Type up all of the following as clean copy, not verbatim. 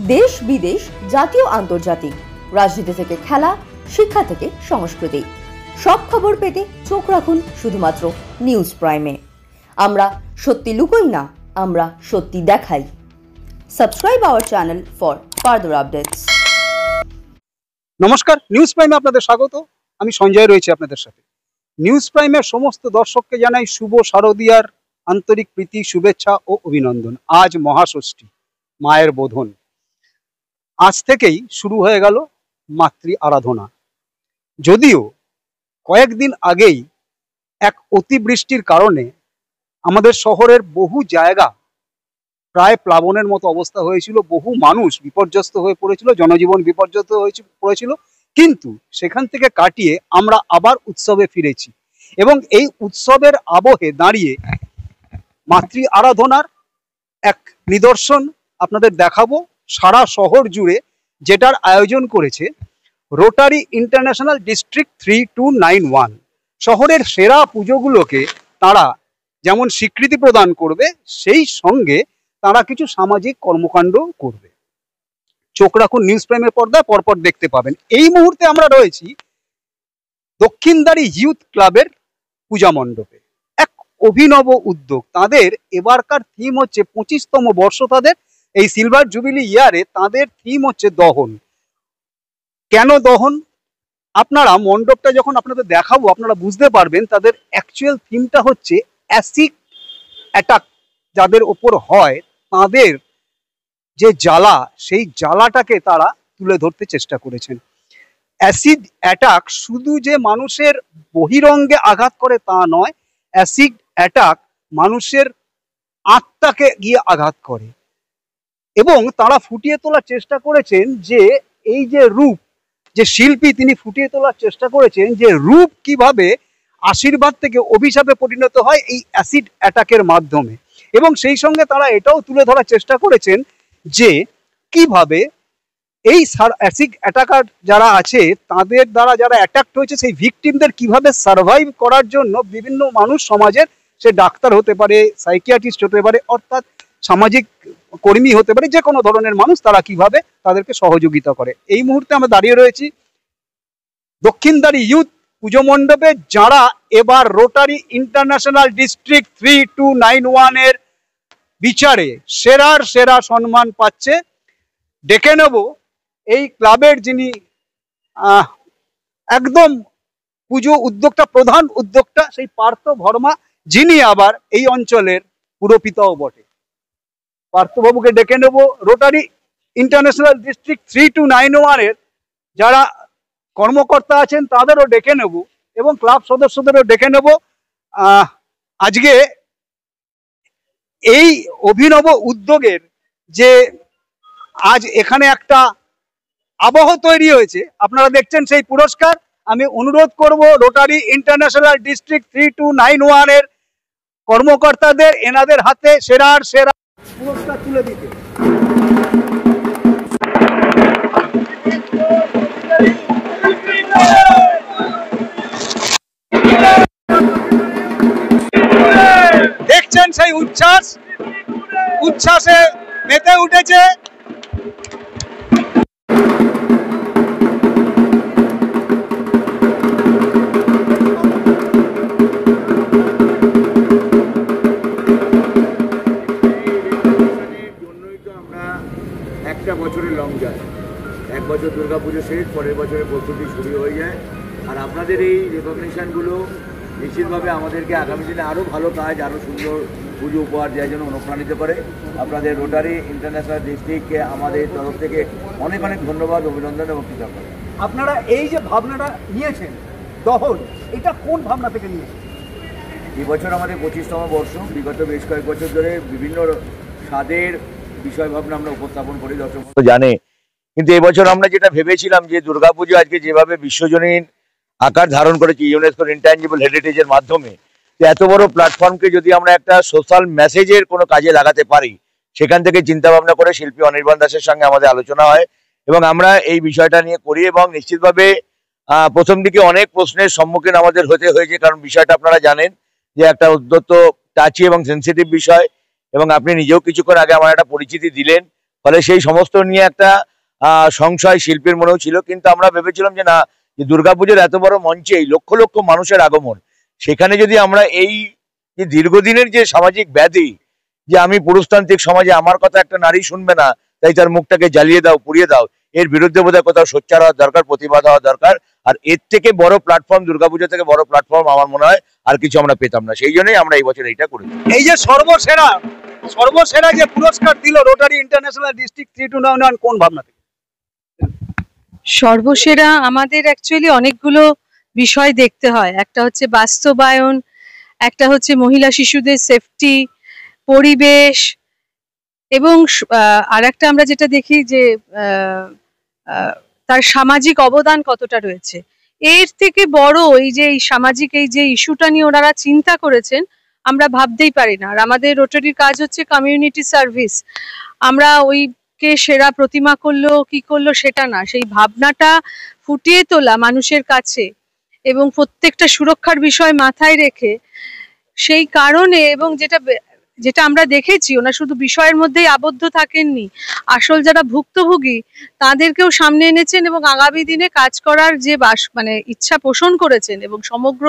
দেশ বিদেশ, জাতীয় আন্তর্জাতিক, রাজনীতি থেকে খেলা, শিক্ষা থেকে সংস্কৃতি, সব খবর পেতে চোখ রাখুন শুধুমাত্র নিউজ প্রাইমে। আমরা সত্যি লুকোই না, আমরা সত্যি দেখাই। Subscribe our channel for further updates. নমস্কার, নিউজ প্রাইমে আপনাদের স্বাগত। আমি সঞ্জয় রয়েছি আপনাদের সাথে। নিউজ প্রাইমের সমস্ত দর্শককে জানাই শুভ শারদীয়ার আন্তরিক প্রীতি, শুভেচ্ছা ও অভিনন্দন। আজ মহাষষ্ঠী, মায়ের বোধন। আজ থেকেই শুরু হয়ে গেল মাতৃ আরাধনা। যদিও কয়েকদিন আগেই এক অতিবৃষ্টির কারণে আমাদের শহরের বহু জায়গা প্রায় প্লাবনের মতো অবস্থা হয়েছিল, বহু মানুষ বিপর্যস্ত হয়ে পড়েছিল, জনজীবন বিপর্যস্ত পড়েছিল, কিন্তু সেখান থেকে কাটিয়ে আমরা আবার উৎসবে ফিরেছি এবং এই উৎসবের আবহে দাঁড়িয়ে মাতৃ আরাধনার এক নিদর্শন আপনাদের দেখাবো সারা শহর জুড়ে, যেটার আয়োজন করেছে রোটারি ইন্টারন্যাশনাল ডিস্ট্রিক্ট 3291। শহরের সেরা পুজোগুলোকে তারা যেমন স্বীকৃতি প্রদান করবে, সেই সঙ্গে তারা কিছু সামাজিক কর্মকাণ্ড করবে। চোখ রাখুন নিউজ প্রাইমের পর্দায়, পরপর দেখতে পাবেন। এই মুহূর্তে আমরা রয়েছি দক্ষিণদারি ইউথ ক্লাবের পূজা মণ্ডপে। এক অভিনব উদ্যোগ। তাদের এবারকার থিম হচ্ছে 25তম বর্ষ, তাদের এই সিলভার জুবিলি ইয়ারে তাদের থিম হচ্ছে দহন। কেন দহন? আপনারা মণ্ডপটা যখন আপনাদের দেখাবো আপনারা বুঝতে পারবেন। তাদের অ্যাকচুয়াল থিমটা হচ্ছে অ্যাসিড অ্যাটাক যাদের ওপর হয়, তাদের যে জ্বালা, সেই জ্বালাটাকে তারা তুলে ধরতে চেষ্টা করেছেন। অ্যাসিড অ্যাটাক শুধু যে মানুষের বহিরঙ্গে আঘাত করে তা নয়, অ্যাসিড অ্যাটাক মানুষের আত্মাকে গিয়ে আঘাত করে। এবং তারা ফুটিয়ে তোলার চেষ্টা করেছেন যে এই যে রূপ, যে শিল্পী তিনি ফুটিয়ে তোলার চেষ্টা করেছেন যে রূপ কিভাবে আশীর্বাদ থেকে অভিশাপে পরিণত হয় এই অ্যাসিড অ্যাটাকের মাধ্যমে। এবং সেই সঙ্গে তারা এটাও তুলে ধরার চেষ্টা করেছেন যে কিভাবে এই অ্যাসিড অ্যাটাকার যারা আছে, তাদের দ্বারা যারা অ্যাটাকড হয়েছে, সেই ভিকটিমদের কিভাবে সার্ভাইভ করার জন্য বিভিন্ন মানুষ সমাজের, সে ডাক্তার হতে পারে, সাইকিয়াট্রিস্ট হতে পারে, অর্থাৎ সামাজিক কর্মী হতে পারে, যে কোনো ধরনের মানুষ, তারা কিভাবে তাদেরকে সহযোগিতা করে। এই মুহূর্তে আমরা দাঁড়িয়ে রয়েছি দক্ষিণদারি ইউথ পুজো মণ্ডপে, যারা এবার রোটারি ইন্টারন্যাশনাল ডিস্ট্রিক্ট 3291 এর বিচারে সেরার সেরা সম্মান পাচ্ছে। ডেকে নেব এই ক্লাবের যিনি একদম পুজো উদ্যোক্তা, প্রধান উদ্যোক্তা, সেই পার্থ ভর্মা, যিনি আবার এই অঞ্চলের পুরপিতাও বটে। পার্থবাবুকে ডেকে নেব। রোটারি ইন্টারন্যাশনাল ডিস্ট্রিক্ট 3291 এর যারা কর্মকর্তা আছেন তাদেরও ডেকে নেব এবং ক্লাব সদস্যদেরও ডেকে নেব। আজকে এই অভিনব উদ্যোগের যে আজ এখানে একটা আবহ তৈরি হয়েছে, আপনারা দেখছেন সেই পুরস্কার। আমি অনুরোধ করব রোটারি ইন্টারন্যাশনাল ডিস্ট্রিক্ট 3291 এর কর্মকর্তাদের এনাদের হাতে সেরার সেরা পুরস্কার তুলে দিতে। দেখছেন সেই উচ্ছ্বাসে মেতে উঠেছে একটা বছরের লং যায়। এক বছর দুর্গাপুজো শেষ, পরের বছরের প্রস্তুতি শুরু হয়ে যায়। আর আপনাদের এই রেকগনিশনগুলো নিশ্চিতভাবে আমাদেরকে আগামী দিনে আরও ভালো কাজ, আরও সুন্দর পুজো উপহার দেওয়ার জন্য অনুপ্রাণিত করে। আপনাদের রোটারি ইন্টারন্যাশনাল ডিস্ট্রিক্টকে আমাদের তরফ থেকে অনেক অনেক ধন্যবাদ, অভিনন্দন এবং কৃতজ্ঞতা। আপনারা এই যে ভাবনাটা নিয়েছেন দহন, এটা কোন ভাবনা থেকে নিয়েছেন? এই বছর আমাদের 25তম বর্ষ। বিগত বেশ কয়েক বছর ধরে বিভিন্ন স্বাদের বিষয় ভাবনা আমরা উপস্থাপন করি, দর্শক জানে। কিন্তু এবছর আমরা যেটা ভেবেছিলাম যে দুর্গাপুজো আজকে যেভাবে বিশ্বজনীন আকার ধারণ করেছে ইউনেস্কোর ইনট্যাঞ্জিবল হেরিটেজের মাধ্যমে, এত বড় প্ল্যাটফর্মকে যদি আমরা একটা সোশ্যাল মেসেজের কোনো কাজে লাগাতে পারি, সেখান থেকে চিন্তা ভাবনা করে শিল্পী অনির্বাণ দাসের সঙ্গে আমাদের আলোচনা হয় এবং আমরা এই বিষয়টা নিয়ে করি। এবং নিশ্চিতভাবে প্রথম দিকে অনেক প্রশ্নের সম্মুখীন আমাদের হতে হয়েছে, কারণ বিষয়টা আপনারা জানেন যে একটা অত্যন্ত টাচি এবং সেন্সিটিভ বিষয়। এবং আপনি নিজেও কিছুক্ষণ আগে আমার একটা পরিচিতি দিলেন ফলে সেই সমস্ত নিয়ে একটা সংশয় শিল্পীর মনেও ছিল, কিন্তু আমরা ভেবেছিলাম যে না, যে দুর্গাপুজোর এত বড় মঞ্চে এই লক্ষ লক্ষ মানুষের আগমন, সেখানে যদি আমরা এই যে দীর্ঘদিনের যে সামাজিক ব্যাধি, যে আমি পুরুষতান্ত্রিক সমাজে আমার কথা একটা নারী শুনবে না, তাই তার মুখটাকে জ্বালিয়ে দাও, পুড়িয়ে দাও, এর বিরুদ্ধে বোধহয় কোথাও সোচ্চার হওয়ার দরকার, প্রতিবাদ হওয়া দরকার। আর এর থেকে বড় প্ল্যাটফর্ম, দুর্গাপুজো থেকে বড় প্ল্যাটফর্ম আমার মনে হয় আর কিছু আমরা পেতাম না। সেই জন্যই আমরা এই বছর এইটা করেছি। এই যে সর্বসেরা যে পুরস্কার দিল রোটারি ইন্টারন্যাশনাল ডিস্ট্রিক্ট 3299, কোন ভাবনা থেকে? সর্বসেরা আমাদের অ্যাকচুয়ালি অনেকগুলো বিষয় দেখতে হয়। একটা হচ্ছে বাস্তবায়ন, একটা হচ্ছে মহিলা শিশুদের সেফটি, পরিবেশ, এবং আর একটা আমরা যেটা দেখি যে তার সামাজিক অবদান কতটা রয়েছে। এর থেকে বড় এই যে এই সামাজিক এই যে ইস্যুটা নিয়ে ওনারা চিন্তা করেছেন, আমরা ভাবতেই পারি না। আর আমাদের রোটারির কাজ হচ্ছে কমিউনিটি সার্ভিস। আমরা ওইকে সেরা প্রতিমা করলো কি করলো সেটা না, সেই ভাবনাটা ফুটিয়ে তোলা মানুষের কাছে এবং প্রত্যেকটা সুরক্ষার বিষয় মাথায় রেখে, সেই কারণে, এবং যেটা আমরা দেখেছি, ওনা শুধু বিষয়ের মধ্যেই আবদ্ধ থাকেননি, আসল যারা ভুক্তভোগী তাদেরকেও সামনে এনেছেন এবং আগামী দিনে কাজ করার যে মানে ইচ্ছা পোষণ করেছেন এবং সমগ্র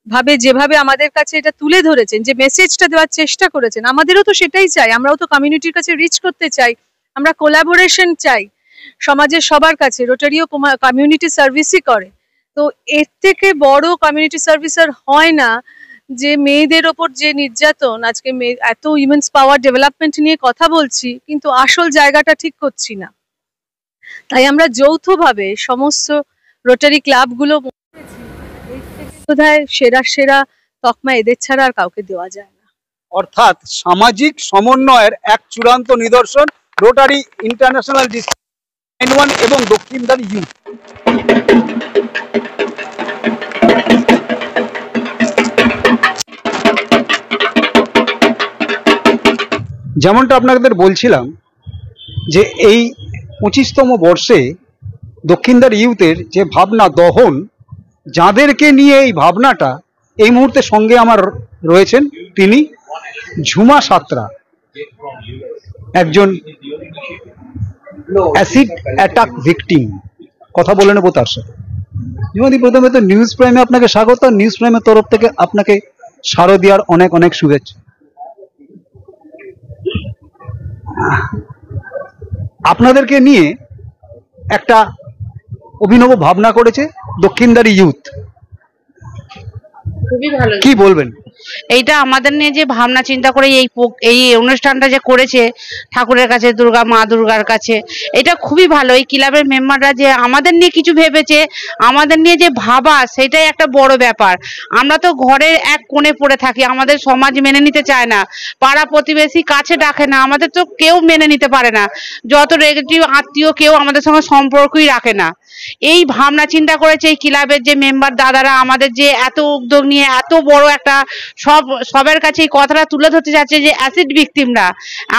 ভাবে যেভাবে আমাদের কাছে এটা তুলে ধরেছেন, যে মেসেজটা দেওয়ার চেষ্টা করেছেন, আমাদেরও তো সেটাই চাই। আমরাও তো কমিউনিটির কাছে রিচ করতে চাই, আমরা কোলাবোরেশন চাই সমাজের সবার কাছে। রোটারিও কমিউনিটি সার্ভিসই করে। তো এর থেকে বড় কমিউনিটি সার্ভিস আর হয় না, যে মেয়েদের ওপর যে নির্যাতন, আজকে এত উইমেন্স পাওয়ার ডেভেলপমেন্ট নিয়ে কথা বলছি কিন্তু আসল জায়গাটা ঠিক করছি না। তাই আমরা যৌথভাবে সমস্ত রোটারি ক্লাবগুলো বোধহয় সেরা তকমা এদের ছাড়া আর কাউকে দেওয়া যায় না। অর্থাৎ সামাজিক সমন্বয়ের এক চূড়ান্ত নিদর্শন রোটারি ইন্টারন্যাশনাল ডিস্ট্রিক্ট 91 এবং দক্ষিণদার ইউথ। যেমনটা আপনাদের বলছিলাম যে এই 25তম বর্ষে দক্ষিণদার ইউথের যে ভাবনা দহন, যাদেরকে নিয়ে এই ভাবনাটা, এই মুহূর্তে সঙ্গে আমার রয়েছেন তিনি ঝুমা সাত্রা, একজন অ্যাসিড অ্যাটাক ভিকটিম। কথা বলে নেবো তার সাথে। ঝুমাদি, প্রথমে তো নিউজ প্রাইমে আপনাকে স্বাগত। নিউজ প্রাইমের তরফ থেকে আপনাকে শারদীয়ার অনেক অনেক শুভেচ্ছা। আপনাদেরকে নিয়ে একটা অভিনব ভাবনা করেছে দক্ষিণদারি ইউথ, খুবই ভালো। কি বলবেন? এইটা আমাদের নিয়ে যে ভাবনা চিন্তা করে এই অনুষ্ঠানটা যে করেছে ঠাকুরের কাছে, মা দুর্গার কাছে, এটা খুবই ভালো। এই ক্লাবের মেম্বাররা যে আমাদের নিয়ে কিছু ভেবেছে, আমাদের নিয়ে যে ভাবা, সেটাই একটা বড় ব্যাপার। আমরা তো ঘরের এক কোণে পড়ে থাকি, আমাদের সমাজ মেনে নিতে চায় না, পাড়া প্রতিবেশী কাছে ডাকে না, আমাদের তো কেউ মেনে নিতে পারে না, যত রিলেটিভ আত্মীয় কেউ আমাদের সঙ্গে সম্পর্কই রাখে না। এই ভাবনা চিন্তা করেছে এই ক্লাবের যে মেম্বার দাদারা, আমাদের যে এত উদ্যোগ নিয়ে এত বড় একটা সবার কাছে এই কথাটা তুলে ধরতে যাচ্ছে যে অ্যাসিড ভিকটিমরা,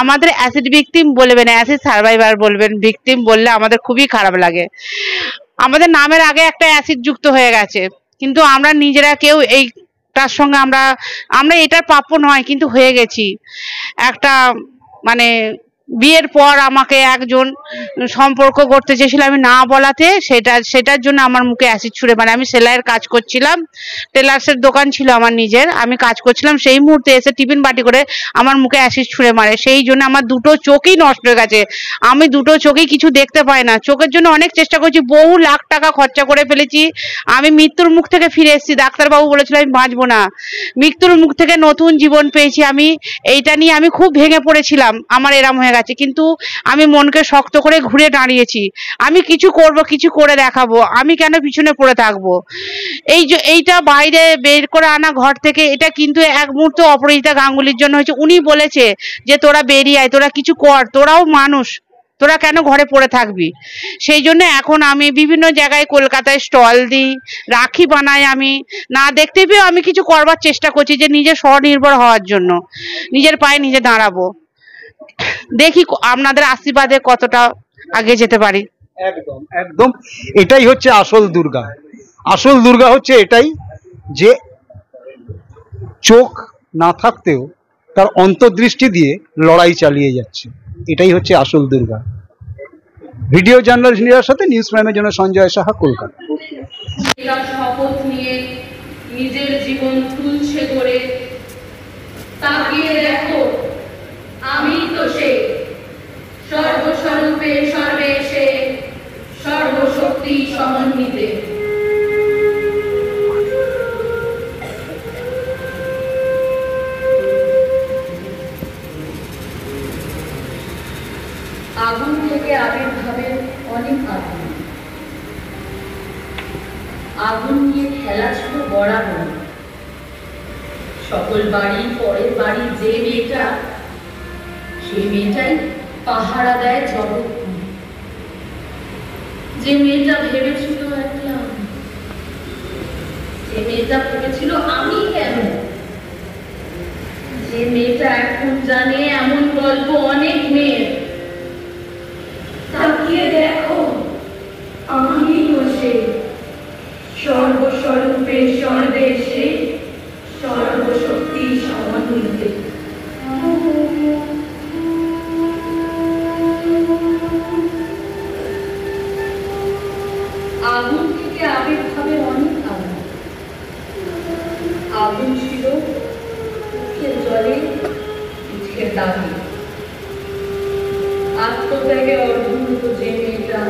আমাদের অ্যাসিড ভিকটিম বলবেন না, অ্যাসিড সার্ভাইভার বলবেন। ভিকটিম বললে আমাদের খুবই খারাপ লাগে। আমাদের নামের আগে একটা অ্যাসিড যুক্ত হয়ে গেছে, কিন্তু আমরা নিজেরা কেউ এইটার সঙ্গে আমরা এটার প্রাপ্য নয়, কিন্তু হয়ে গেছি। একটা মানে বিয়ের পর আমাকে একজন সম্পর্ক করতে চেয়েছিল, আমি না বলাতে সেটার জন্য আমার মুখে অ্যাসিড ছুঁড়ে মারে। আমি সেলাইয়ের কাজ করছিলাম, টেলার্সের দোকান ছিল আমার নিজের, আমি কাজ করছিলাম, সেই মুহূর্তে এসে টিফিন বাটি করে আমার মুখে অ্যাসিড ছুঁড়ে মারে। সেই জন্য আমার দুটো চোখই নষ্ট হয়ে গেছে, আমি দুটো চোখেই কিছু দেখতে পাই না। চোখের জন্য অনেক চেষ্টা করছি, বহু লাখ টাকা খরচা করে ফেলেছি। আমি মৃত্যুর মুখ থেকে ফিরে এসেছি, ডাক্তারবাবু বলেছিল আমি বাঁচবো না, মৃত্যুর মুখ থেকে নতুন জীবন পেয়েছি। আমি এইটা নিয়ে আমি খুব ভেঙে পড়েছিলাম, আমার এরম হয়ে গেছে, কিন্তু আমি মনকে শক্ত করে ঘুরে দাঁড়িয়েছি। আমি কিছু করব, কিছু করে দেখাবো, আমি কেন পিছনে পড়ে থাকবো। এইটা বাইরে বের করে আনা ঘর থেকে, এটা কিন্তু এক মুহূর্ত অপরাজিতা গাঙ্গুলির জন্য হয়েছে। উনি বলেছে যে তোরা বেরিয়ে আয়, তোরা কিছু কর, তোরাও মানুষ, তোরা কেন ঘরে পড়ে থাকবি। সেই জন্য এখন আমি বিভিন্ন জায়গায় কলকাতায় স্টল দিই, রাখি বানাই। আমি না দেখতে পেয়েও আমি কিছু করবার চেষ্টা করছি, যে নিজে স্বনির্ভর হওয়ার জন্য, নিজের পায়ে নিজে দাঁড়াবো। দেখি আপনাদের আশীর্বাদে কতটা আগে যেতে পারি। একদম একদম, এটাই হচ্ছে আসল দুর্গা। আসল দুর্গা হচ্ছে এটাই, যে চোখ না থাকতেও তার অন্তর্দৃষ্টি দিয়ে লড়াই চালিয়ে যাচ্ছে। এটাই হচ্ছে আসল দুর্গা। ভিডিও জার্নালিস্ট নীরার সাথে নিউজ প্রাইমের জন্য সঞ্জয় সাহা, কলকাতা। এরা শপথ নিয়ে নিজের জীবন তুলছে করে, তাকিয়ে দেখো আমি তো সে সর্বস্বরূপে সর্বেশে সর্বশক্তি সমন্বিতে। আগুন থেকে আবির্ভাবের অনেক আগুন, আগুন নিয়ে খেলা ছিল বরাবর। সকল বাড়ি পরের বাড়ি যে মেয়েটা, সেই মেয়েটাই পাহারা দেয় জগৎ। যে মেয়েটা ভেবেছিল একলা, যে মেয়েটা ভেবেছিল আমি কেন, যে মেয়েটা এখন জানে এমন গল্প অনেক মেয়ের। তাকিয়ে দেখো আমি তো সে সর্বস্বরূপে সর্বেশে সর্বশক্তি সমন্বিতে। আগুন থেকে আবির্ভাবের অনেক আগুন, আগুন ছিল চোখের জলে পিঠের দাগে, আত্মত্যাগে অর্ধনত যে মেয়েটা